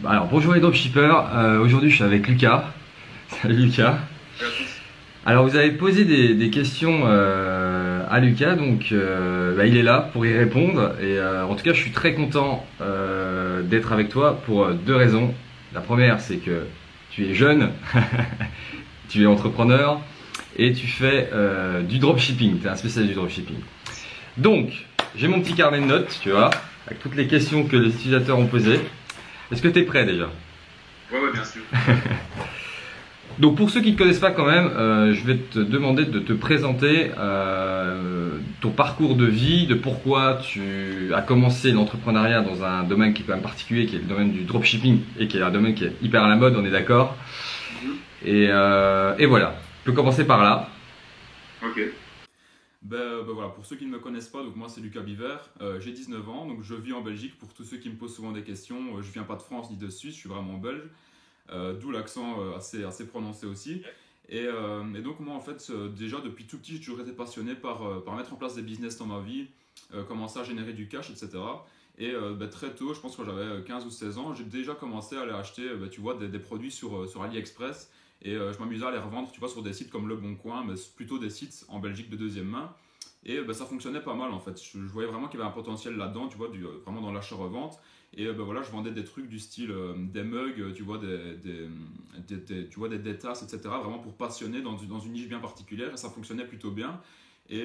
Alors bonjour les dropshippers, aujourd'hui je suis avec Lucas. Salut Lucas. Salut à tous. Alors vous avez posé des questions à Lucas, donc il est là pour y répondre. Et en tout cas je suis très content d'être avec toi pour deux raisons. La première c'est que tu es jeune, tu es entrepreneur et tu fais du dropshipping, tu es un spécialiste du dropshipping. Donc j'ai mon petit carnet de notes, tu vois, avec toutes les questions que les utilisateurs ont posées. Est-ce que tu es prêt déjà? Ouais, bien sûr. Donc pour ceux qui ne te connaissent pas quand même, je vais te demander de te présenter ton parcours de vie, de pourquoi tu as commencé l'entrepreneuriat dans un domaine qui est quand même particulier, qui est le domaine du dropshipping et qui est un domaine qui est hyper à la mode, on est d'accord. Et voilà, tu peux commencer par là. Ok. Voilà, pour ceux qui ne me connaissent pas, donc moi c'est Lucas Biver, j'ai 19 ans, donc je vis en Belgique. Pour tous ceux qui me posent souvent des questions, je viens pas de France ni de Suisse, je suis vraiment belge, d'où l'accent assez prononcé aussi. Et donc moi en fait, déjà depuis tout petit, j'ai toujours été passionné par mettre en place des business dans ma vie, commencer à générer du cash, etc. Et très tôt, je pense que quand j'avais 15 ou 16 ans, j'ai déjà commencé à aller acheter tu vois, des produits sur AliExpress. Et je m'amusais à les revendre, tu vois, sur des sites comme Le Bon Coin, mais plutôt des sites en Belgique de deuxième main. Et ça fonctionnait pas mal en fait. Je voyais vraiment qu'il y avait un potentiel là-dedans, tu vois, vraiment dans l'achat-revente. Et voilà, je vendais des trucs du style des mugs, tu vois, tu vois, des tasses, etc. Vraiment pour passionner dans une niche bien particulière. Et ça fonctionnait plutôt bien. Et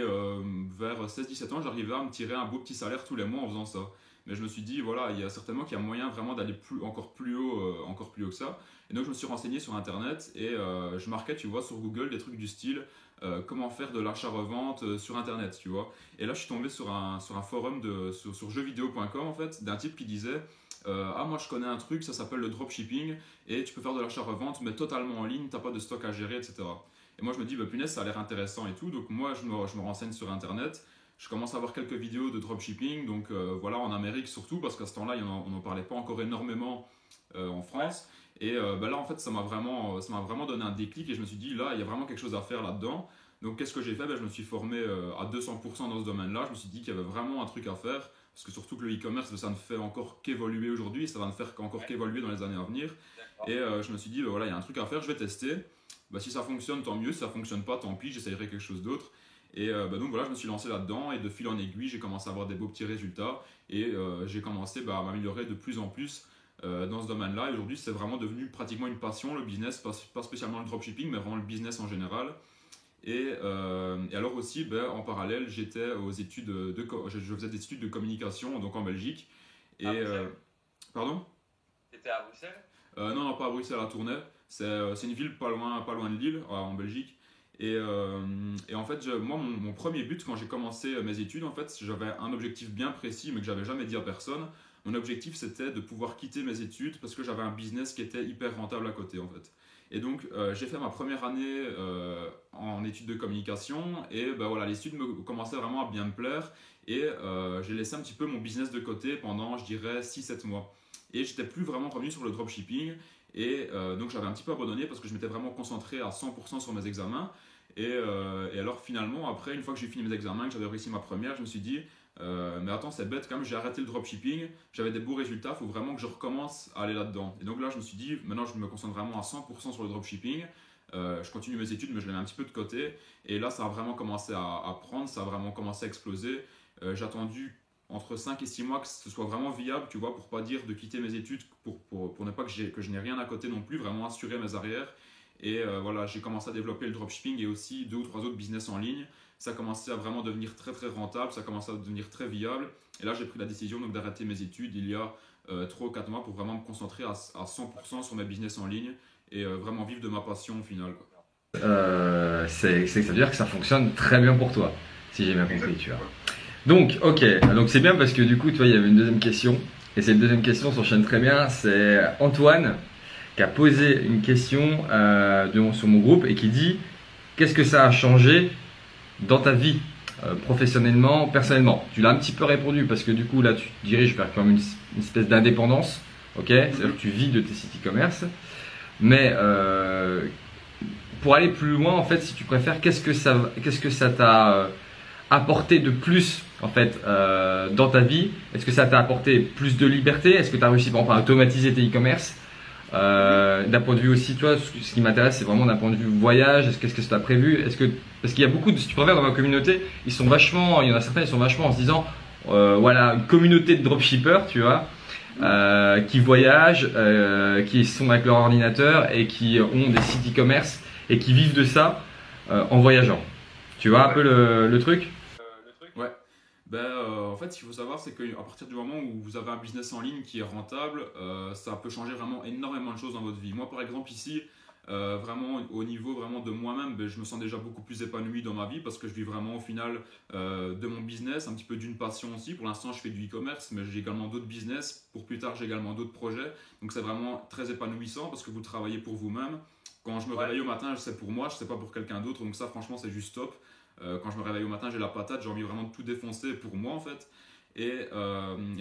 vers 16-17 ans, j'arrivais à me tirer un beau petit salaire tous les mois en faisant ça. Mais je me suis dit, voilà, il y a certainement qu'il y a moyen vraiment d'aller encore plus haut que ça. Et donc je me suis renseigné sur internet et je marquais, tu vois, sur Google des trucs du style comment faire de l'achat-revente sur internet, tu vois. Et là je suis tombé sur un forum sur jeuxvideo.com en fait, d'un type qui disait ah moi je connais un truc, ça s'appelle le dropshipping et tu peux faire de l'achat-revente mais totalement en ligne, t'as pas de stock à gérer, etc. Et moi je me dis, punaise, ça a l'air intéressant et tout, donc moi je me renseigne sur internet. Je commence à voir quelques vidéos de dropshipping, donc voilà, en Amérique surtout, parce qu'à ce temps-là, on n'en parlait pas encore énormément en France. Et là, en fait, ça m'a vraiment donné un déclic et je me suis dit, là, il y a vraiment quelque chose à faire là-dedans. Donc, qu'est-ce que j'ai fait? Je me suis formé à 200% dans ce domaine-là. Je me suis dit qu'il y avait vraiment un truc à faire, parce que surtout que le e-commerce, ça ne fait encore qu'évoluer aujourd'hui, ça va ne faire encore qu'évoluer dans les années à venir. Et je me suis dit, voilà, il y a un truc à faire, je vais tester. Si ça fonctionne, tant mieux. Si ça ne fonctionne pas, tant pis, j'essayerai quelque chose d'autre. Et donc voilà, je me suis lancé là-dedans et de fil en aiguille, j'ai commencé à avoir des beaux petits résultats et j'ai commencé à m'améliorer de plus en plus dans ce domaine-là. Et aujourd'hui, c'est vraiment devenu pratiquement une passion, le business, pas spécialement le dropshipping, mais vraiment le business en général. Et alors aussi, en parallèle, j'étais aux études je faisais des études de communication donc en Belgique. Et pardon? T'étais à Bruxelles? Non, pas à Bruxelles, à Tournai. C'est une ville pas loin de Lille, en Belgique. Et en fait, moi, mon premier but quand j'ai commencé mes études, en fait, j'avais un objectif bien précis, mais que j'avais jamais dit à personne. Mon objectif, c'était de pouvoir quitter mes études parce que j'avais un business qui était hyper rentable à côté, en fait. Et donc, j'ai fait ma première année en études de communication et voilà, les études commençaient vraiment à bien me plaire et j'ai laissé un petit peu mon business de côté pendant, je dirais, 6-7 mois. Et j'étais plus vraiment revenu sur le dropshipping. Et donc j'avais un petit peu abandonné parce que je m'étais vraiment concentré à 100% sur mes examens. Et alors finalement, après, une fois que j'ai fini mes examens, que j'avais réussi ma première, je me suis dit, mais attends, c'est bête quand même, j'ai arrêté le dropshipping, j'avais des beaux résultats, il faut vraiment que je recommence à aller là-dedans. Et donc là, je me suis dit, maintenant je me concentre vraiment à 100% sur le dropshipping. Je continue mes études, mais je les mets un petit peu de côté. Et là, ça a vraiment commencé à prendre, ça a vraiment commencé à exploser. J'ai attendu entre 5 et 6 mois que ce soit vraiment viable, tu vois, pour pas dire de quitter mes études, pour ne pas que je n'ai rien à côté non plus, vraiment assurer mes arrières. Et voilà, j'ai commencé à développer le dropshipping et aussi 2 ou 3 autres business en ligne. Ça a commencé à vraiment devenir très très rentable, ça a commencé à devenir très viable. Et là, j'ai pris la décision donc d'arrêter mes études il y a 3 ou 4 mois pour vraiment me concentrer à 100% sur mes business en ligne et vraiment vivre de ma passion au final, quoi. Ça veut dire que ça fonctionne très bien pour toi, si j'ai bien compris, tu vois. Donc, ok, donc c'est bien parce que du coup, toi, il y avait une deuxième question. Et cette deuxième question s'enchaîne très bien. C'est Antoine qui a posé une question sur mon groupe et qui dit: qu'est-ce que ça a changé dans ta vie, professionnellement, personnellement? Tu l'as un petit peu répondu parce que du coup, là, tu te diriges vers comme une espèce d'indépendance. Ok, c'est-à-dire que tu vis de tes sites e-commerce. Mais pour aller plus loin, en fait, si tu préfères, qu'est-ce que ça t'a apporté de plus en fait dans ta vie? Est-ce que ça t'a apporté plus de liberté? Est-ce que tu as réussi par exemple à automatiser tes e-commerce? D'un point de vue aussi, toi, ce qui m'intéresse, c'est vraiment d'un point de vue voyage. Qu'est-ce que tu as prévu? Parce qu'il y a beaucoup de, si tu préfères, dans ma communauté, il y en a certains, ils sont vachement en se disant, voilà, une communauté de dropshippers, tu vois, qui voyagent, qui sont avec leur ordinateur et qui ont des sites e-commerce et qui vivent de ça en voyageant. Tu vois un peu le truc? Ouais. En fait, ce qu'il faut savoir, c'est qu'à partir du moment où vous avez un business en ligne qui est rentable, ça peut changer vraiment énormément de choses dans votre vie. Moi, par exemple, ici, vraiment au niveau vraiment de moi-même, je me sens déjà beaucoup plus épanoui dans ma vie parce que je vis vraiment au final de mon business, un petit peu d'une passion aussi. Pour l'instant, je fais du e-commerce, mais j'ai également d'autres business. Pour plus tard, j'ai également d'autres projets. Donc, c'est vraiment très épanouissant parce que vous travaillez pour vous-même. Quand je me réveille au matin, c'est pour moi, je ne sais pas pour quelqu'un d'autre. Donc ça, franchement, c'est juste top. Quand je me réveille au matin, j'ai la patate, j'ai envie vraiment de tout défoncer pour moi en fait. Et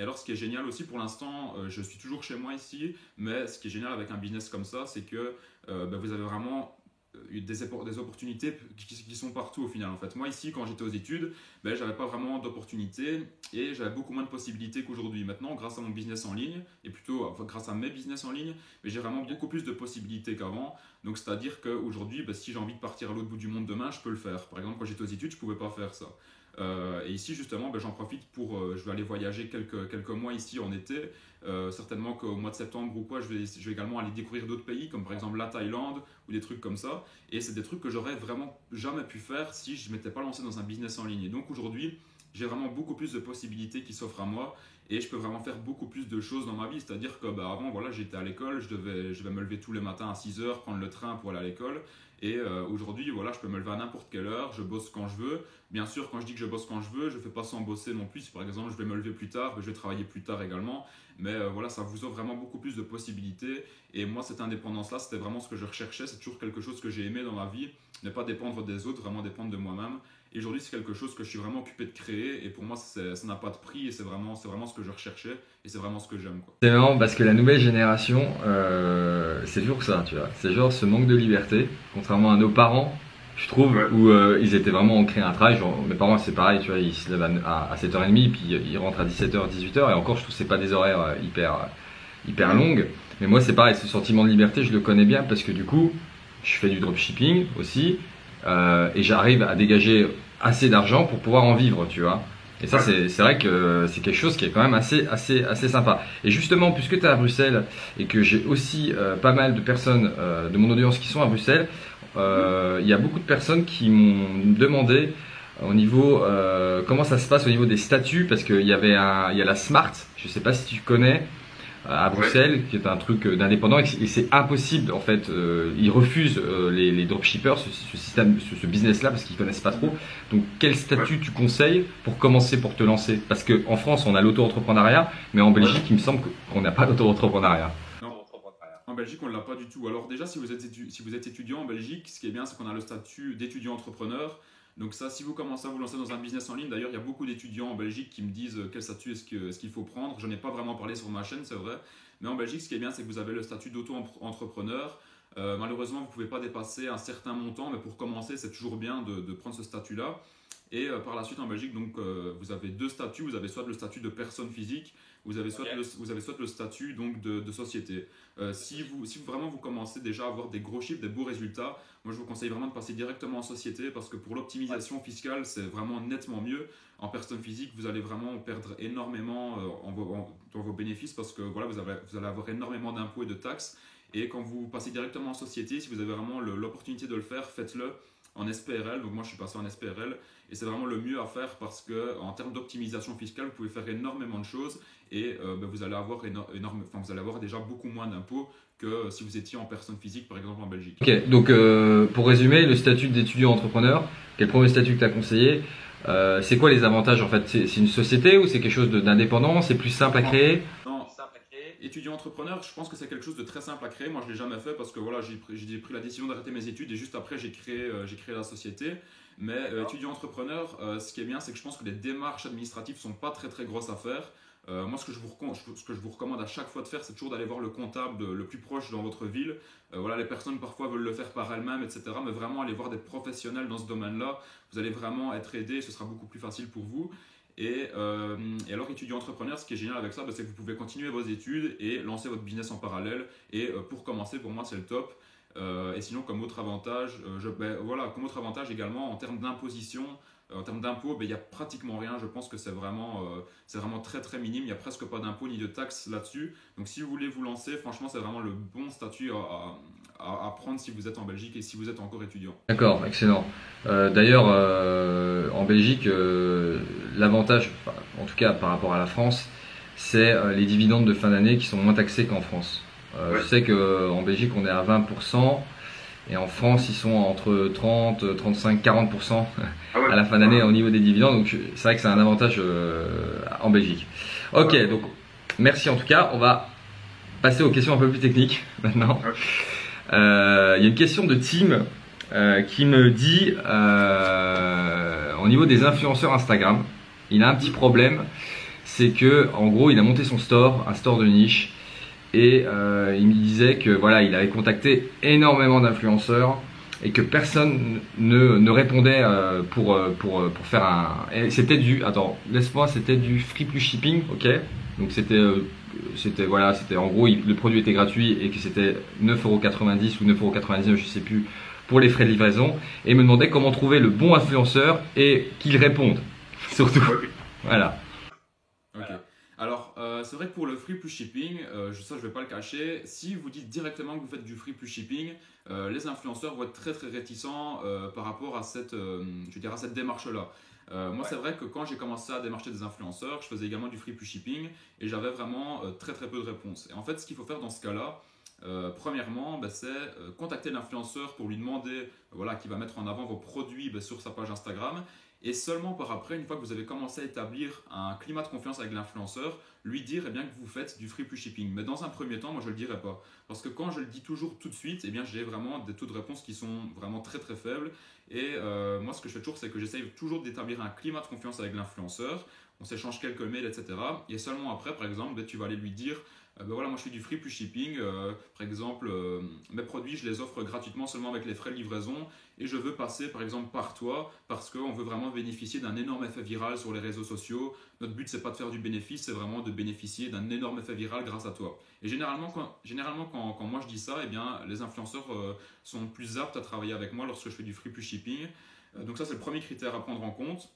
alors, ce qui est génial aussi pour l'instant, je suis toujours chez moi ici, mais ce qui est génial avec un business comme ça, c'est que vous avez vraiment des opportunités qui sont partout au final. En fait, moi ici, quand j'étais aux études, j'avais pas vraiment d'opportunités et j'avais beaucoup moins de possibilités qu'aujourd'hui. Maintenant, grâce à mon business en ligne, et plutôt grâce à mes business en ligne, j'ai vraiment beaucoup plus de possibilités qu'avant. Donc, c'est-à-dire qu'aujourd'hui, si j'ai envie de partir à l'autre bout du monde demain, je peux le faire. Par exemple, quand j'étais aux études, je pouvais pas faire ça. Et ici, justement, j'en profite pour. Je vais aller voyager quelques mois ici en été. Certainement qu'au mois de septembre ou quoi, je vais également aller découvrir d'autres pays, comme par exemple la Thaïlande ou des trucs comme ça. Et c'est des trucs que j'aurais vraiment jamais pu faire si je ne m'étais pas lancé dans un business en ligne. Et donc aujourd'hui, j'ai vraiment beaucoup plus de possibilités qui s'offrent à moi et je peux vraiment faire beaucoup plus de choses dans ma vie. C'est-à-dire que avant, voilà, j'étais à l'école, je devais me lever tous les matins à 6 heures, prendre le train pour aller à l'école. Et aujourd'hui, voilà, je peux me lever à n'importe quelle heure, je bosse quand je veux. Bien sûr, quand je dis que je bosse quand je veux, je ne fais pas sans bosser non plus. Si par exemple, je vais me lever plus tard, je vais travailler plus tard également. Mais voilà, ça vous offre vraiment beaucoup plus de possibilités. Et moi, cette indépendance-là, c'était vraiment ce que je recherchais. C'est toujours quelque chose que j'ai aimé dans ma vie. Ne pas dépendre des autres, vraiment dépendre de moi-même. Et aujourd'hui, c'est quelque chose que je suis vraiment occupé de créer. Et pour moi, ça n'a pas de prix. Et c'est vraiment ce que je recherchais. Et c'est vraiment ce que j'aime, quoi. C'est marrant parce que la nouvelle génération, c'est toujours ça, tu vois. C'est genre ce manque de liberté, contrairement à nos parents, je trouve, où ils étaient vraiment ancrés à un travail. Genre, mes parents, c'est pareil, tu vois, ils se lèvent à 7h30, puis ils rentrent à 17h, 18h. Et encore, je trouve que c'est pas des horaires hyper longues. Mais moi, c'est pareil, ce sentiment de liberté, je le connais bien parce que du coup, je fais du dropshipping aussi. Et j'arrive à dégager assez d'argent pour pouvoir en vivre, tu vois. Et ça, c'est vrai que c'est quelque chose qui est quand même assez sympa. Et justement, puisque tu es à Bruxelles et que j'ai aussi pas mal de personnes de mon audience qui sont à Bruxelles, il y a beaucoup de personnes qui m'ont demandé au niveau comment ça se passe au niveau des statuts, parce qu'il y a la Smart, je sais pas si tu connais, à Bruxelles, qui est un truc d'indépendant et c'est impossible en fait. Ils refusent les dropshippers ce système, ce business-là parce qu'ils connaissent pas trop. Donc quel statut tu conseilles pour commencer, pour te lancer? Parce que en France on a l'auto-entrepreneuriat, mais en Belgique il me semble qu'on n'a pas d'auto-entrepreneuriat. En Belgique, on ne l'a pas du tout. Alors déjà, si vous êtes étudiant en Belgique, ce qui est bien, c'est qu'on a le statut d'étudiant entrepreneur. Donc ça, si vous commencez à vous lancer dans un business en ligne, d'ailleurs, il y a beaucoup d'étudiants en Belgique qui me disent quel statut est-ce qu'il faut prendre. Je n'en ai pas vraiment parlé sur ma chaîne, c'est vrai. Mais en Belgique, ce qui est bien, c'est que vous avez le statut d'auto-entrepreneur. Malheureusement, vous ne pouvez pas dépasser un certain montant, mais pour commencer, c'est toujours bien de prendre ce statut-là. Et par la suite, en Belgique, donc, vous avez deux statuts. Vous avez soit le statut de personne physique, vous avez soit le statut donc, de société. Si vous vraiment vous commencez déjà à avoir des gros chiffres, des beaux résultats, moi je vous conseille vraiment de passer directement en société parce que pour l'optimisation fiscale, c'est vraiment nettement mieux. En personne physique, vous allez vraiment perdre énormément dans vos bénéfices parce que voilà, vous allez avoir énormément d'impôts et de taxes. Et quand vous passez directement en société, si vous avez vraiment l'opportunité de le faire, faites-le en SPRL. Donc moi je suis passé en SPRL et c'est vraiment le mieux à faire parce que en termes d'optimisation fiscale, vous pouvez faire énormément de choses et vous allez avoir vous allez avoir déjà beaucoup moins d'impôts que si vous étiez en personne physique par exemple en Belgique. Ok, donc pour résumer, le statut d'étudiant entrepreneur, quel premier statut que tu as conseillé, c'est quoi les avantages en fait? C'est une société ou c'est quelque chose d'indépendant? C'est plus simple à créer? Étudiant entrepreneur, je pense que c'est quelque chose de très simple à créer. Moi, je ne l'ai jamais fait parce que voilà, j'ai pris la décision d'arrêter mes études et juste après, j'ai créé la société. Mais étudiant entrepreneur, ce qui est bien, c'est que je pense que les démarches administratives ne sont pas très très grosses à faire. Moi, ce que je vous recommande à chaque fois de faire, c'est toujours d'aller voir le comptable le plus proche dans votre ville. Voilà, les personnes parfois veulent le faire par elles-mêmes, etc. Mais vraiment, aller voir des professionnels dans ce domaine-là. Vous allez vraiment être aidé, ce sera beaucoup plus facile pour vous. Et alors, étudiant entrepreneur, ce qui est génial avec ça, c'est que vous pouvez continuer vos études et lancer votre business en parallèle. Et pour commencer, pour moi, c'est le top. Et sinon, comme autre avantage, comme autre avantage également, en termes d'imposition, en termes d'impôts, il n'y a pratiquement rien. Je pense que c'est vraiment très très minime. Il n'y a presque pas d'impôts ni de taxes là-dessus. Donc si vous voulez vous lancer, franchement, c'est vraiment le bon statut à prendre si vous êtes en Belgique et si vous êtes encore étudiant. D'accord, excellent. D'ailleurs, en Belgique, l'avantage, en tout cas par rapport à la France, c'est les dividendes de fin d'année qui sont moins taxés qu'en France. Ouais. Je sais qu'en Belgique, on est à 20%. Et en France, ils sont entre 30, 35, 40% à la fin d'année au niveau des dividendes. Donc c'est vrai que c'est un avantage en Belgique. Ok, donc merci en tout cas. On va passer aux questions un peu plus techniques maintenant. Il y a une question de Tim qui me dit au niveau des influenceurs Instagram, il a un petit problème. C'est que en gros, il a monté son store, un store de niche. Et il me disait que voilà, il avait contacté énormément d'influenceurs et que personne ne répondait pour faire un. Et c'était c'était du free plus shipping, ok. Donc c'était voilà, c'était en gros le produit était gratuit et que c'était 9,90 € ou 9,99 €, je sais plus, pour les frais de livraison. Et il me demandait comment trouver le bon influenceur et qu'il réponde, surtout. Voilà. Ok. Alors, c'est vrai que pour le free plus shipping, ça je vais pas le cacher, si vous dites directement que vous faites du free plus shipping, les influenceurs vont être très très réticents par rapport à cette démarche-là. Moi, c'est vrai que quand j'ai commencé à démarcher des influenceurs, je faisais également du free plus shipping et j'avais vraiment très très peu de réponses. Et en fait, ce qu'il faut faire dans ce cas-là, premièrement, c'est contacter l'influenceur pour lui demander qu'il va mettre en avant vos produits sur sa page Instagram. Et seulement par après, une fois que vous avez commencé à établir un climat de confiance avec l'influenceur, lui dire que vous faites du free plus shipping. Mais dans un premier temps, moi je ne le dirais pas. Parce que quand je le dis toujours tout de suite, j'ai vraiment des taux de réponse qui sont vraiment très très faibles. Et moi ce que je fais toujours, c'est que j'essaye toujours d'établir un climat de confiance avec l'influenceur. On s'échange quelques mails, etc. Et seulement après, par exemple, tu vas aller lui dire moi je fais du free plus shipping, par exemple mes produits je les offre gratuitement seulement avec les frais de livraison et je veux passer par exemple par toi parce qu'on veut vraiment bénéficier d'un énorme effet viral sur les réseaux sociaux. Notre but c'est pas de faire du bénéfice, c'est vraiment de bénéficier d'un énorme effet viral grâce à toi. Et généralement quand moi je dis ça, les influenceurs sont plus aptes à travailler avec moi lorsque je fais du free plus shipping. Donc ça c'est le premier critère à prendre en compte.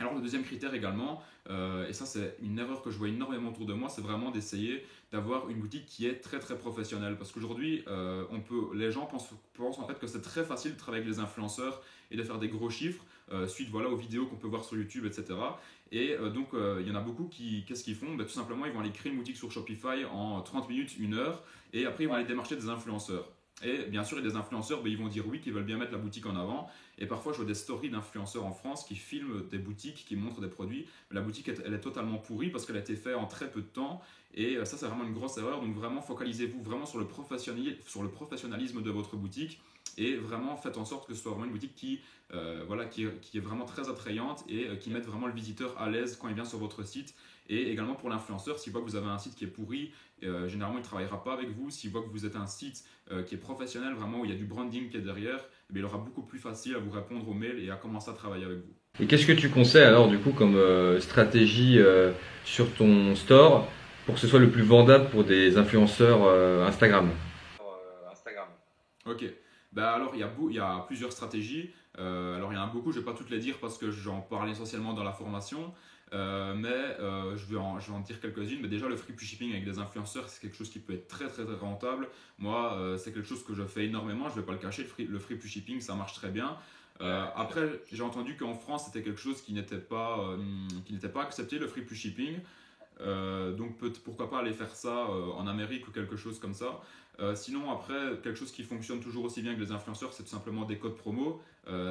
Alors le deuxième critère également, et ça c'est une erreur que je vois énormément autour de moi, c'est vraiment d'essayer d'avoir une boutique qui est très très professionnelle. Parce qu'aujourd'hui, les gens pensent en fait que c'est très facile de travailler avec les influenceurs et de faire des gros chiffres suite aux vidéos qu'on peut voir sur YouTube, etc. Et donc il y en a beaucoup qu'est-ce qu'ils font? Tout simplement ils vont aller créer une boutique sur Shopify en 30 minutes, 1 heure, et après ils vont aller démarcher des influenceurs. Et bien sûr, il y a des influenceurs, ils vont dire oui, qu'ils veulent bien mettre la boutique en avant. Et parfois, je vois des stories d'influenceurs en France qui filment des boutiques, qui montrent des produits. Mais la boutique, elle est totalement pourrie parce qu'elle a été faite en très peu de temps. Et ça, c'est vraiment une grosse erreur. Donc vraiment, focalisez-vous vraiment sur le professionnalisme de votre boutique. Et vraiment, faites en sorte que ce soit vraiment une boutique qui est vraiment très attrayante et qui mette vraiment le visiteur à l'aise quand il vient sur votre site. Et également pour l'influenceur, s'il voit que vous avez un site qui est pourri, généralement il ne travaillera pas avec vous. S'il voit que vous êtes un site qui est professionnel, vraiment où il y a du branding qui est derrière, il aura beaucoup plus facile à vous répondre aux mails et à commencer à travailler avec vous. Et qu'est-ce que tu conseilles alors du coup comme stratégie sur ton store pour que ce soit le plus vendable pour des influenceurs Instagram? Ok, alors il y a plusieurs stratégies. Alors il y en a beaucoup, je ne vais pas toutes les dire parce que j'en parle essentiellement dans la formation. Je vais en dire quelques-unes. Mais déjà, le free plus shipping avec des influenceurs, c'est quelque chose qui peut être très très, très rentable. Moi, c'est quelque chose que je fais énormément. Je ne vais pas le cacher. Le free plus shipping, ça marche très bien. Après, j'ai entendu qu'en France, c'était quelque chose qui n'était pas accepté, le free plus shipping. Donc pourquoi pas aller faire ça en Amérique ou quelque chose comme ça. Sinon après, quelque chose qui fonctionne toujours aussi bien que les influenceurs, c'est tout simplement des codes promo.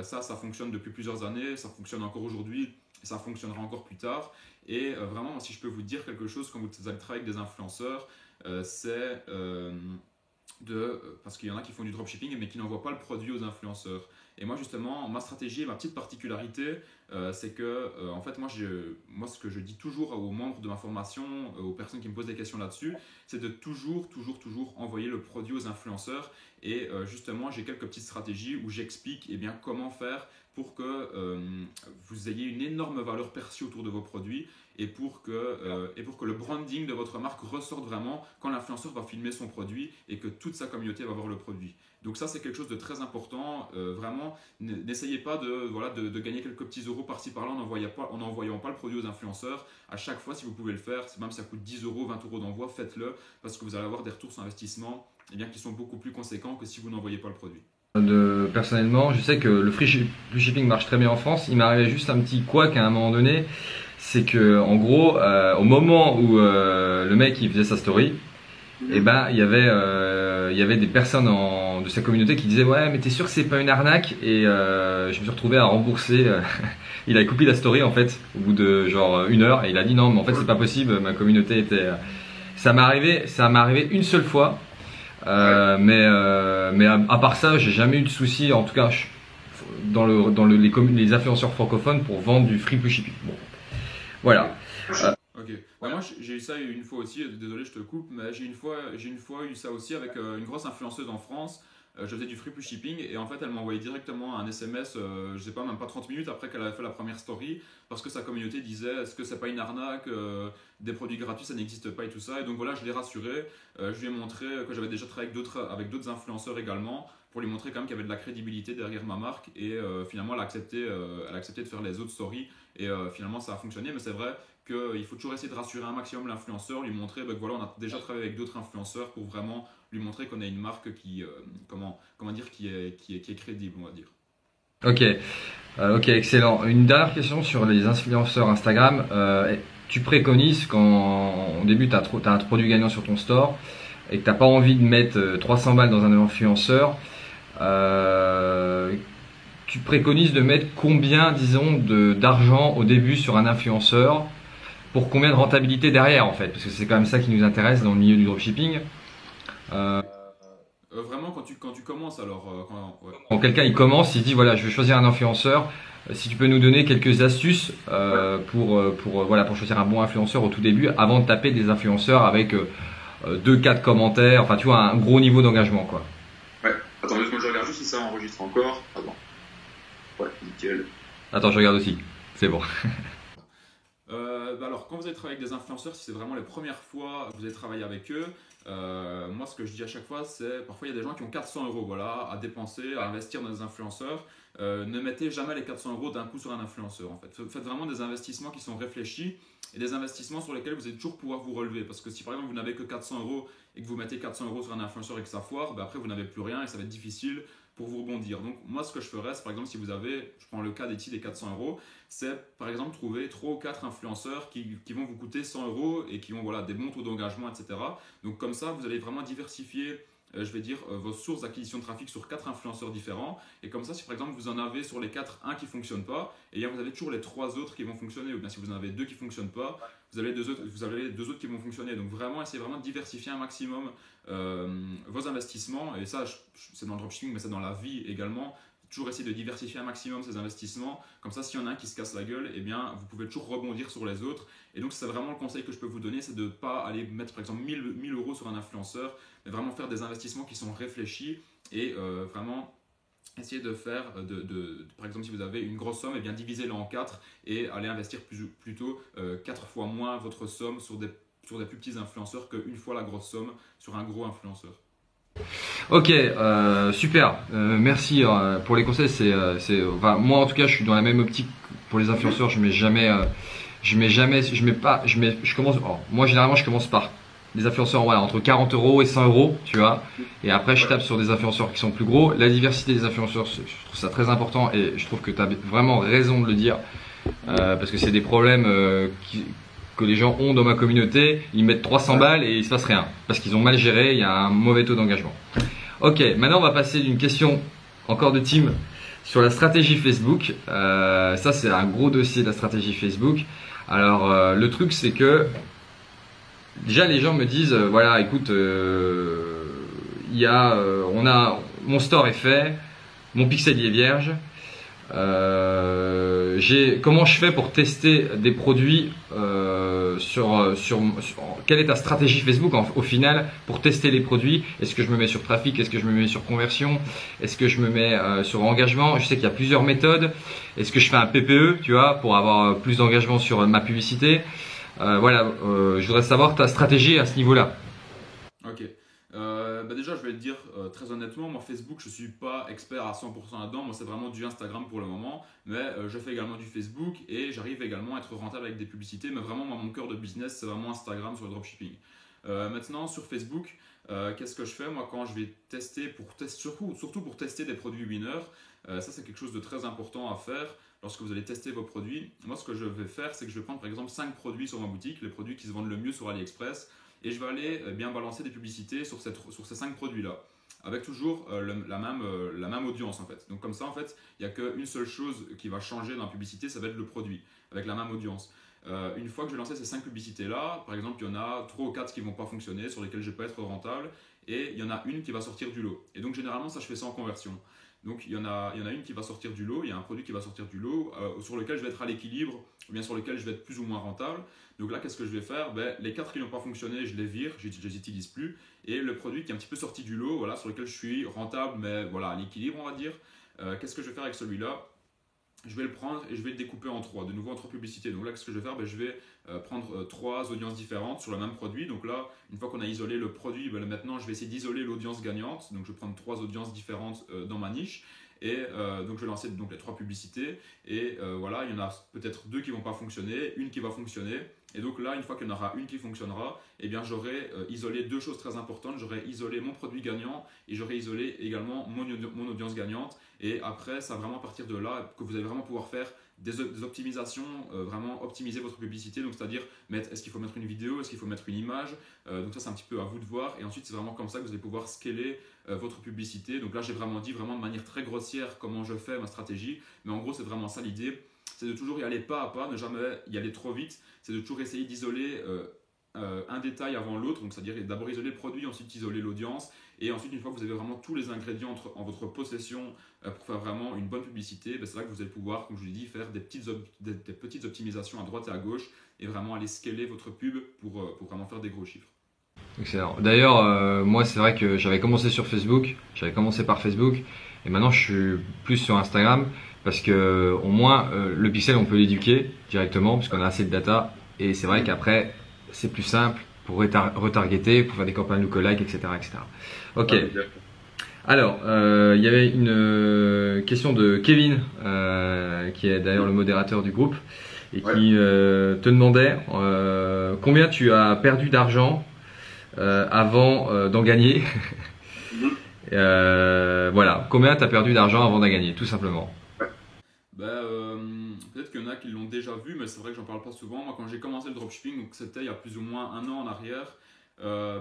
Ça fonctionne depuis plusieurs années, ça fonctionne encore aujourd'hui, ça fonctionnera encore plus tard. Et vraiment, si je peux vous dire quelque chose quand vous allez travailler avec des influenceurs, parce qu'il y en a qui font du dropshipping mais qui n'envoient pas le produit aux influenceurs. Et moi justement, ma stratégie, ma petite particularité, c'est que en fait moi ce que je dis toujours aux membres de ma formation, aux personnes qui me posent des questions là-dessus, c'est de toujours envoyer le produit aux influenceurs. Et justement, j'ai quelques petites stratégies où j'explique comment faire pour que vous ayez une énorme valeur perçue autour de vos produits et pour que le branding de votre marque ressorte vraiment quand l'influenceur va filmer son produit et que toute sa communauté va voir le produit. Donc ça, c'est quelque chose de très important. Vraiment, n'essayez pas de gagner quelques petits euros par-ci par-là en n'envoyant pas le produit aux influenceurs. À chaque fois, si vous pouvez le faire, même si ça coûte 10 euros, 20 euros d'envoi, faites-le parce que vous allez avoir des retours sur investissement qui sont beaucoup plus conséquents que si vous n'envoyez pas le produit. Personnellement, je sais que le free shipping marche très bien en France. Il m'est arrivé juste un petit couac à un moment donné. C'est que, en gros, au moment où le mec il faisait sa story, il y avait des personnes de sa communauté qui disaient ouais mais t'es sûr que c'est pas une arnaque, et je me suis retrouvé à rembourser. Il avait coupé la story en fait au bout de genre 1 heure et il a dit non mais en fait c'est pas possible, ma communauté était. Ça m'est arrivé une seule fois. Mais à part ça, j'ai jamais eu de soucis, en tout cas dans les influenceurs francophones pour vendre du free shipping. Bon, voilà. Ok. Moi j'ai eu ça une fois aussi. Désolé, je te coupe, mais j'ai une fois eu ça aussi avec une grosse influenceuse en France. Je faisais du free plus shipping et en fait elle m'a envoyé directement un SMS, je sais pas, même pas 30 minutes après qu'elle avait fait la première story, parce que sa communauté disait est-ce que c'est pas une arnaque, des produits gratuits ça n'existe pas et tout ça. Et donc voilà, je l'ai rassuré, je lui ai montré que j'avais déjà travaillé avec d'autres influenceurs également pour lui montrer quand même qu'il y avait de la crédibilité derrière ma marque, et finalement elle a accepté de faire les autres stories et finalement ça a fonctionné. Mais c'est vrai qu'il faut toujours essayer de rassurer un maximum l'influenceur, lui montrer on a déjà travaillé avec d'autres influenceurs pour vraiment lui montrer qu'on a une marque qui est crédible, on va dire. Ok, excellent. Une dernière question sur les influenceurs Instagram. Tu préconises quand au début tu as un produit gagnant sur ton store et que tu n'as pas envie de mettre 300 balles dans un influenceur, tu préconises de mettre combien, disons, d'argent au début sur un influenceur pour combien de rentabilité derrière en fait, parce que c'est quand même ça qui nous intéresse dans le milieu du dropshipping. Vraiment quand tu commences alors Quand quelqu'un il commence, il dit voilà je vais choisir un influenceur, si tu peux nous donner quelques astuces pour choisir un bon influenceur au tout début avant de taper des influenceurs avec 2-4 commentaires, enfin tu vois un gros niveau d'engagement quoi. Ouais, attends, je regarde juste si ça enregistre encore. Attends. Ouais, nickel. Attends, je regarde aussi, c'est bon. Alors, quand vous allez travailler avec des influenceurs, si c'est vraiment les premières fois que vous allez travailler avec eux, moi ce que je dis à chaque fois, c'est parfois il y a des gens qui ont 400 euros à dépenser, à investir dans des influenceurs. Ne mettez jamais les 400 euros d'un coup sur un influenceur en fait. Faites vraiment des investissements qui sont réfléchis et des investissements sur lesquels vous allez toujours pouvoir vous relever. Parce que si par exemple vous n'avez que 400 euros et que vous mettez 400 euros sur un influenceur et que ça foire, après vous n'avez plus rien et ça va être difficile pour vous rebondir. Donc moi ce que je ferais, c'est par exemple si vous avez, je prends le cas d'Eti des 400 euros, c'est par exemple trouver 3 ou 4 influenceurs qui vont vous coûter 100 euros et qui ont des bons taux d'engagement, etc. Donc comme ça vous allez vraiment diversifier vos sources d'acquisition de trafic sur 4 influenceurs différents. Et comme ça, si par exemple vous en avez sur les 4 un qui ne fonctionne pas, et bien vous avez toujours les 3 autres qui vont fonctionner. Ou bien si vous en avez 2 qui ne fonctionnent pas, vous avez les 2 autres qui vont fonctionner. Donc vraiment, essayez vraiment de diversifier un maximum vos investissements. Et ça, c'est dans le dropshipping, mais c'est dans la vie également. Toujours essayer de diversifier un maximum ces investissements. Comme ça, s'il y en a un qui se casse la gueule, eh bien, vous pouvez toujours rebondir sur les autres. Et donc, c'est vraiment le conseil que je peux vous donner, c'est de ne pas aller mettre par exemple 1000 euros sur un influenceur, mais vraiment faire des investissements qui sont réfléchis et vraiment essayer de faire, par exemple, si vous avez une grosse somme, eh bien, divisez-la en 4 et aller investir plutôt 4 fois moins votre somme sur des plus petits influenceurs qu'une fois la grosse somme sur un gros influenceur. Ok, super. Merci pour les conseils. Moi en tout cas, je suis dans la même optique pour les influenceurs. Moi généralement, je commence par des influenceurs entre 40 euros et 100 euros, tu vois. Et après, je tape sur des influenceurs qui sont plus gros. La diversité des influenceurs, je trouve ça très important et je trouve que tu as vraiment raison de le dire parce que c'est des problèmes que les gens ont dans ma communauté. Ils mettent 300 balles et il se passe rien parce qu'ils ont mal géré, il y a un mauvais taux d'engagement. Ok, maintenant on va passer d'une question encore de Tim sur la stratégie Facebook. Ça c'est un gros dossier de la stratégie Facebook. Alors le truc c'est que déjà les gens me disent voilà écoute mon store est fait, mon pixel il est vierge. Comment je fais pour tester des produits quelle est ta stratégie Facebook au final pour tester les produits? Est-ce que je me mets sur trafic? Est-ce que je me mets sur conversion? Est-ce que je me mets sur engagement? Je sais qu'il y a plusieurs méthodes. Est-ce que je fais un PPE, tu vois, pour avoir plus d'engagement sur ma publicité? Voilà, je voudrais savoir ta stratégie à ce niveau-là. Ok. Déjà, je vais te dire très honnêtement, moi Facebook, je suis pas expert à 100% là-dedans. Moi, c'est vraiment du Instagram pour le moment, mais je fais également du Facebook et j'arrive également à être rentable avec des publicités. Mais vraiment, moi, mon cœur de business, c'est vraiment Instagram sur le dropshipping. Maintenant, sur Facebook, qu'est-ce que je fais moi quand je vais tester surtout pour tester des produits winners. Ça, c'est quelque chose de très important à faire. Lorsque vous allez tester vos produits, moi, ce que je vais faire, c'est que je vais prendre par exemple 5 produits sur ma boutique, les produits qui se vendent le mieux sur AliExpress. Et je vais aller bien balancer des publicités sur ces 5 produits-là, avec toujours la même audience en fait. Donc comme ça en fait, il n'y a qu'une seule chose qui va changer dans la publicité, ça va être le produit, avec la même audience. Une fois que j'ai lancé ces 5 publicités-là, par exemple, il y en a 3 ou 4 qui ne vont pas fonctionner, sur lesquelles je ne vais pas être rentable, et il y en a une qui va sortir du lot. Et donc généralement, ça je fais ça en conversion. Donc il y en a une qui va sortir du lot, il y a un produit qui va sortir du lot, sur lequel je vais être à l'équilibre, ou bien sur lequel je vais être plus ou moins rentable. Donc là, qu'est-ce que je vais faire? Les 4 qui n'ont pas fonctionné, je les vire, je ne les utilise plus. Et le produit qui est un petit peu sorti du lot, voilà, sur lequel je suis rentable, mais voilà, à l'équilibre, on va dire. Qu'est-ce que je vais faire avec celui-là? Je vais le prendre et je vais le découper en 3, de nouveau en 3 publicités. Donc là, qu'est-ce que je vais faire? Je vais prendre 3 audiences différentes sur le même produit. Donc là, une fois qu'on a isolé le produit, maintenant, je vais essayer d'isoler l'audience gagnante. Donc je vais prendre 3 audiences différentes dans ma niche. Et donc je vais lancer donc les 3 publicités et voilà, il y en a peut-être 2 qui vont pas fonctionner, une qui va fonctionner. Et donc là, une fois qu'il y en aura une qui fonctionnera, eh bien j'aurai isolé 2 choses très importantes. J'aurai isolé mon produit gagnant et j'aurai isolé également mon audience gagnante. Et après, ça va vraiment partir de là que vous allez vraiment pouvoir faire des optimisations, vraiment optimiser votre publicité. Donc c'est-à-dire est-ce qu'il faut mettre une vidéo, est-ce qu'il faut mettre une image. Donc ça, c'est un petit peu à vous de voir. Et ensuite, c'est vraiment comme ça que vous allez pouvoir scaler votre publicité. Donc là, j'ai vraiment dit vraiment de manière très grossière comment je fais ma stratégie. Mais en gros, c'est vraiment ça l'idée. C'est de toujours y aller pas à pas, ne jamais y aller trop vite. C'est de toujours essayer d'isoler un détail avant l'autre. Donc c'est-à-dire d'abord isoler le produit, ensuite isoler l'audience. Et ensuite, une fois que vous avez vraiment tous les ingrédients en votre possession pour faire vraiment une bonne publicité, c'est là que vous allez pouvoir, comme je vous l'ai dit, faire des petites optimisations à droite et à gauche et vraiment aller scaler votre pub pour vraiment faire des gros chiffres. Excellent. D'ailleurs, moi, c'est vrai que j'avais commencé sur Facebook, j'avais commencé par Facebook, et maintenant je suis plus sur Instagram parce que au moins le pixel, on peut l'éduquer directement puisqu'on a assez de data, et c'est vrai qu'après c'est plus simple pour retargeter, pour faire des campagnes lookalike, etc., etc. Ok. Alors, il y avait une question de Kevin, qui est d'ailleurs le modérateur du groupe, et qui te demandait combien tu as perdu d'argent avant d'en gagner. Voilà, combien tu as perdu d'argent avant d'en gagner, tout simplement. Peut-être qu'il y en a qui l'ont déjà vu, mais c'est vrai que j'en parle pas souvent. Moi, quand j'ai commencé le dropshipping, donc c'était il y a plus ou moins 1 an en arrière,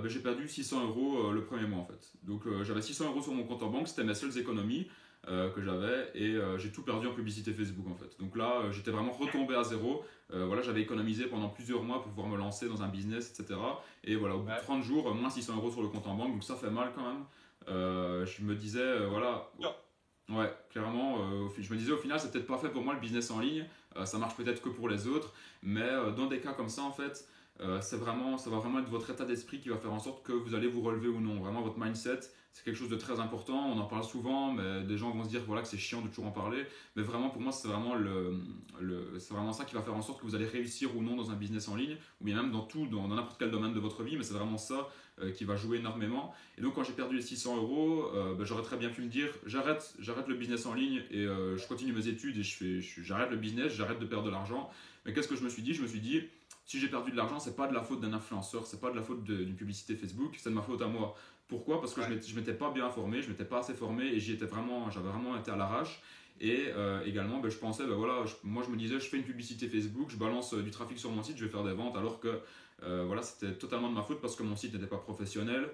j'ai perdu 600 € le premier mois en fait. Donc j'avais 600 € sur mon compte en banque, c'était mes seules économies que j'avais, et j'ai tout perdu en publicité Facebook en fait. Donc là, j'étais vraiment retombé à zéro. Voilà, j'avais économisé pendant plusieurs mois pour pouvoir me lancer dans un business, etc. Et voilà, au bout de 30 jours, moins 600 € sur le compte en banque, donc ça fait mal quand même. Je me disais, voilà. Ouais, clairement, je me disais au final, c'est peut-être pas fait pour moi le business en ligne, ça marche peut-être que pour les autres, mais dans des cas comme ça, en fait, ça va vraiment être votre état d'esprit qui va faire en sorte que vous allez vous relever ou non. Vraiment, votre mindset, c'est quelque chose de très important. On en parle souvent, mais des gens vont se dire voilà, que c'est chiant de toujours en parler. Mais vraiment, pour moi, c'est vraiment, c'est vraiment ça qui va faire en sorte que vous allez réussir ou non dans un business en ligne, ou bien même dans n'importe quel domaine de votre vie, mais c'est vraiment ça qui va jouer énormément. Et donc, quand j'ai perdu les 600 €, j'aurais très bien pu me dire j'arrête le business en ligne et je continue mes études et j'arrête le business, j'arrête de perdre de l'argent. Mais qu'est-ce que je me suis dit? Je me suis dit, si j'ai perdu de l'argent, c'est pas de la faute d'un influenceur, c'est pas de la faute d'une publicité Facebook, c'est de ma faute à moi. Pourquoi? Parce que je m'étais pas bien formé, je m'étais pas assez formé et j'avais vraiment été à l'arrache. Et également, je pensais, voilà, moi je me disais, je fais une publicité Facebook, je balance du trafic sur mon site, je vais faire des ventes, alors que Voilà, c'était totalement de ma faute parce que mon site n'était pas professionnel.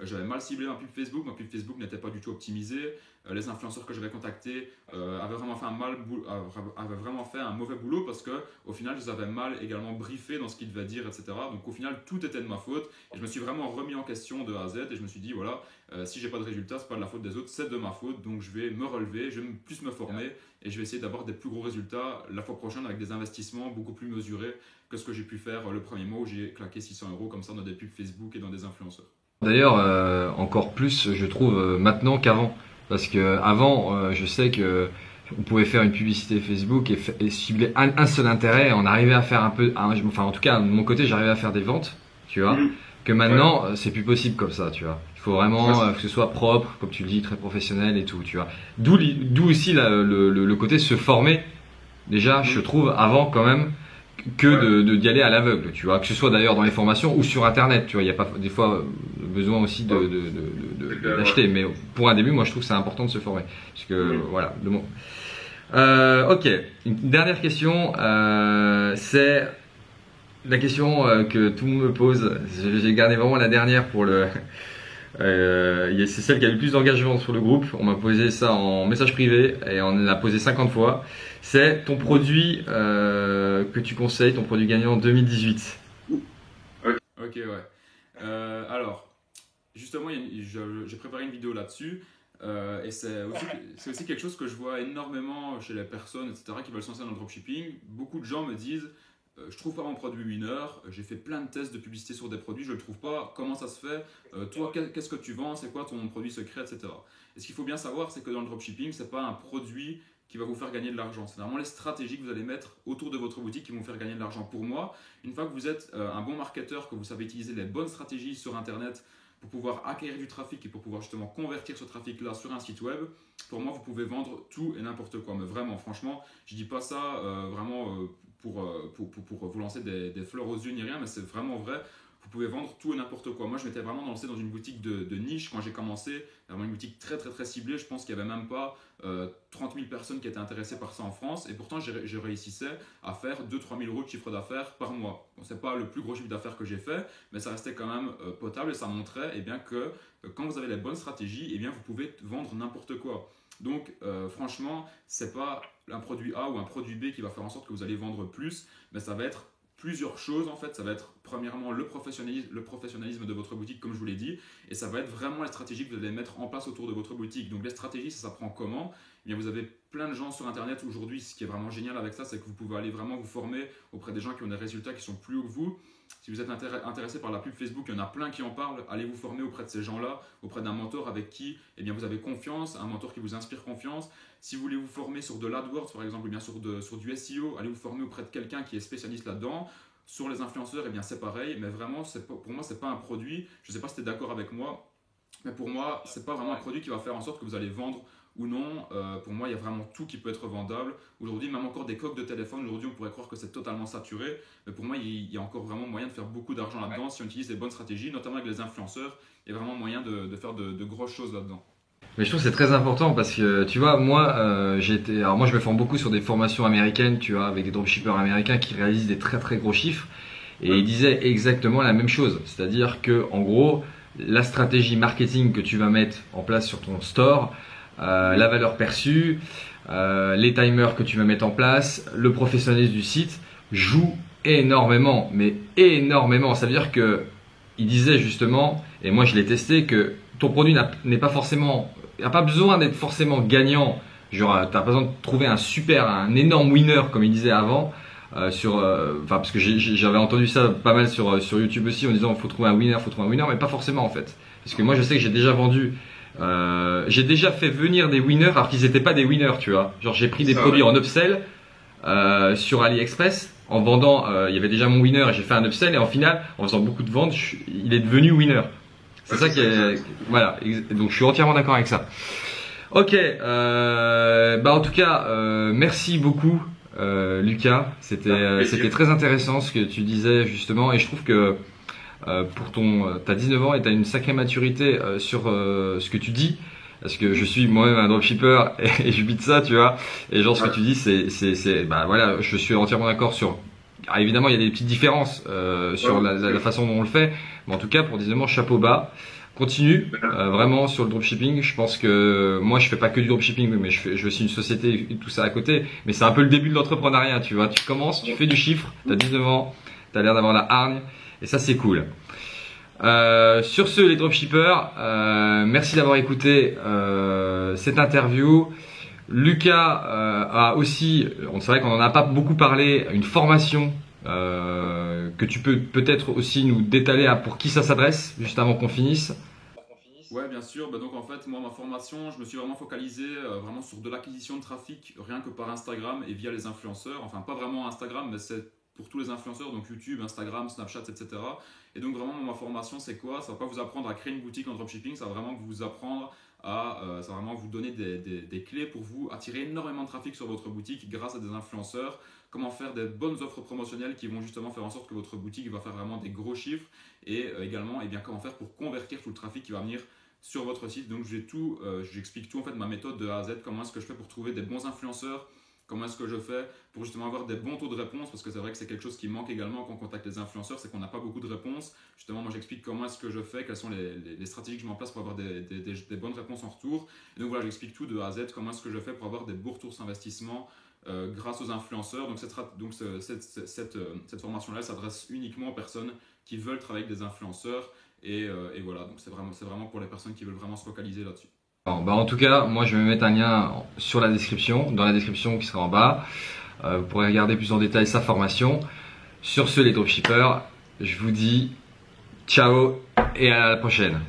J'avais mal ciblé ma pub Facebook n'était pas du tout optimisée. Les influenceurs que j'avais contactés avaient vraiment fait un mauvais boulot parce que au final, je les avais mal également briefés dans ce qu'ils devaient dire, etc. Donc au final, tout était de ma faute et je me suis vraiment remis en question de A à Z et je me suis dit voilà, si j'ai pas de résultats, c'est pas de la faute des autres, c'est de ma faute. Donc je vais me relever, je vais plus me former et je vais essayer d'avoir des plus gros résultats la fois prochaine avec des investissements beaucoup plus mesurés que ce que j'ai pu faire le premier mois où j'ai claqué 600 € comme ça dans des pubs Facebook et dans des influenceurs. D'ailleurs, encore plus, je trouve, maintenant qu'avant. Parce que avant, je sais que on pouvait faire une publicité Facebook et cibler un seul intérêt. On arrivait à faire enfin, en tout cas, de mon côté, j'arrivais à faire des ventes, tu vois. Que maintenant, c'est plus possible comme ça, tu vois. Il faut vraiment que ce soit propre, comme tu le dis, très professionnel et tout, tu vois. D'où aussi le côté se former. Déjà, je trouve, avant quand même, que d'y aller à l'aveugle, tu vois, que ce soit d'ailleurs dans les formations ou sur internet, tu vois, il n'y a pas des fois besoin aussi d'acheter, mais pour un début, moi je trouve que c'est important de se former, parce que voilà, ok, une dernière question, c'est la question que tout le monde me pose, j'ai gardé vraiment la dernière pour c'est celle qui a eu le plus d'engagement sur le groupe. On m'a posé ça en message privé et on l'a posé 50 fois. C'est ton produit que tu conseilles, ton produit gagnant 2018. Ok, ouais. Alors, justement, j'ai préparé une vidéo là-dessus. Et c'est aussi quelque chose que je vois énormément chez les personnes, etc., qui veulent se lancer dans le dropshipping. Beaucoup de gens me disent je trouve pas mon produit winner, j'ai fait plein de tests de publicité sur des produits, je le trouve pas, comment ça se fait, toi qu'est-ce que tu vends, c'est quoi ton produit secret, etc. Et ce qu'il faut bien savoir, c'est que dans le dropshipping, c'est pas un produit qui va vous faire gagner de l'argent, c'est vraiment les stratégies que vous allez mettre autour de votre boutique qui vont vous faire gagner de l'argent. Pour moi, une fois que vous êtes un bon marketeur, que vous savez utiliser les bonnes stratégies sur internet pour pouvoir acquérir du trafic et pour pouvoir justement convertir ce trafic-là sur un site web, pour moi, vous pouvez vendre tout et n'importe quoi. Mais vraiment, franchement, je dis pas ça pour vous lancer des fleurs aux yeux ni rien, mais c'est vraiment vrai. Vous pouvez vendre tout et n'importe quoi. Moi, je m'étais vraiment lancé dans une boutique de niche quand j'ai commencé, vraiment une boutique très très très ciblée. Je pense qu'il n'y avait même pas 30 000 personnes qui étaient intéressées par ça en France. Et pourtant, je réussissais à faire 2-3 000 € de chiffre d'affaires par mois. Bon, ce n'est pas le plus gros chiffre d'affaires que j'ai fait, mais ça restait quand même potable et ça montrait que quand vous avez les bonnes stratégies, vous pouvez vendre n'importe quoi. Donc, franchement, ce n'est pas un produit A ou un produit B qui va faire en sorte que vous allez vendre plus, mais ça va être plusieurs choses en fait. Ça va être premièrement le professionnalisme de votre boutique, comme je vous l'ai dit, et ça va être vraiment les stratégies que vous allez mettre en place autour de votre boutique. Donc les stratégies, ça s'apprend comment? Eh bien, vous avez plein de gens sur internet aujourd'hui. Ce qui est vraiment génial avec ça, c'est que vous pouvez aller vraiment vous former auprès des gens qui ont des résultats qui sont plus hauts que vous. Si vous êtes intéressé par la pub Facebook, il y en a plein qui en parlent. Allez vous former auprès de ces gens-là, auprès d'un mentor avec qui vous avez confiance, un mentor qui vous inspire confiance. Si vous voulez vous former sur de l'AdWords, par exemple, ou bien sur du SEO, allez vous former auprès de quelqu'un qui est spécialiste là-dedans. Sur les influenceurs, c'est pareil, mais vraiment, pour moi, ce n'est pas un produit. Je ne sais pas si tu es d'accord avec moi, mais pour moi, ce n'est pas vraiment un produit qui va faire en sorte que vous allez vendre ou non. Pour moi, il y a vraiment tout qui peut être vendable. Aujourd'hui, même encore des coques de téléphone, aujourd'hui, on pourrait croire que c'est totalement saturé. Mais pour moi, il y a encore vraiment moyen de faire beaucoup d'argent là-dedans si on utilise les bonnes stratégies, notamment avec les influenceurs. Il y a vraiment moyen de faire de grosses choses là-dedans. Mais je trouve que c'est très important parce que tu vois, moi je me forme beaucoup sur des formations américaines, tu vois, avec des dropshippers américains qui réalisent des très très gros chiffres et ils disaient exactement la même chose, c'est-à-dire que en gros, la stratégie marketing que tu vas mettre en place sur ton store, la valeur perçue, les timers que tu vas mettre en place, le professionnalisme du site joue énormément, mais énormément. Ça veut dire que il disait justement, et moi je l'ai testé, que ton produit n'est pas forcément, n'a pas besoin d'être forcément gagnant. Genre, t'as pas besoin de trouver un énorme winner comme il disait avant. Parce que j'avais entendu ça pas mal sur YouTube aussi en disant faut trouver un winner, mais pas forcément en fait. Parce que moi je sais que j'ai déjà vendu, j'ai déjà fait venir des winners alors qu'ils n'étaient pas des winners, tu vois. Genre j'ai pris des produits en upsell sur AliExpress en vendant, il y avait déjà mon winner et j'ai fait un upsell et en final en faisant beaucoup de ventes, il est devenu winner. C'est ça qui est, voilà. Donc je suis entièrement d'accord avec ça. Ok, en tout cas, merci beaucoup, Lucas. C'était très intéressant ce que tu disais justement, et je trouve que t'as 19 ans et t'as une sacrée maturité sur ce que tu dis. Parce que je suis moi-même un dropshipper et je vis de ça, tu vois. Et genre ce que tu dis, voilà, je suis entièrement d'accord sur alors évidemment, il y a des petites différences sur la façon dont on le fait, mais en tout cas, pour 19 ans, chapeau bas. Continue vraiment sur le dropshipping. Je pense que moi, je fais pas que du dropshipping, mais je aussi une société et tout ça à côté. Mais c'est un peu le début de l'entrepreneuriat, tu vois. Tu commences, tu fais du chiffre, tu as 19 ans, tu as l'air d'avoir la hargne, et ça, c'est cool. Sur ce, les dropshippers, merci d'avoir écouté cette interview. Lucas a aussi, c'est vrai qu'on en a pas beaucoup parlé, une formation que tu peux peut-être aussi nous détailler pour qui ça s'adresse, juste avant qu'on finisse. Ouais, bien sûr. Donc en fait, moi, ma formation, je me suis vraiment focalisé vraiment sur de l'acquisition de trafic, rien que par Instagram et via les influenceurs. Enfin, pas vraiment Instagram, mais c'est pour tous les influenceurs, donc YouTube, Instagram, Snapchat, etc. Et donc vraiment, ma formation, c'est quoi? Ça va pas vous apprendre à créer une boutique en dropshipping, ça va vraiment vous apprendre ça va vraiment vous donner des clés pour vous attirer énormément de trafic sur votre boutique grâce à des influenceurs, comment faire des bonnes offres promotionnelles qui vont justement faire en sorte que votre boutique va faire vraiment des gros chiffres et également comment faire pour convertir tout le trafic qui va venir sur votre site. Donc j'explique tout en fait, ma méthode de A à Z, comment est-ce que je fais pour trouver des bons influenceurs, comment est-ce que je fais pour justement avoir des bons taux de réponse, parce que c'est vrai que c'est quelque chose qui manque également quand on contacte les influenceurs, c'est qu'on n'a pas beaucoup de réponses. Justement, moi j'explique comment est-ce que je fais, quelles sont les stratégies que je mets en place pour avoir des bonnes réponses en retour. Et donc voilà, j'explique tout de A à Z, comment est-ce que je fais pour avoir des beaux retours sur investissement grâce aux influenceurs. Donc cette formation-là s'adresse uniquement aux personnes qui veulent travailler avec des influenceurs. Et voilà, donc c'est vraiment pour les personnes qui veulent vraiment se focaliser là-dessus. En tout cas, moi je vais mettre un lien sur la description, dans la description qui sera en bas. Vous pourrez regarder plus en détail sa formation. Sur ce, les dropshippers, je vous dis ciao et à la prochaine.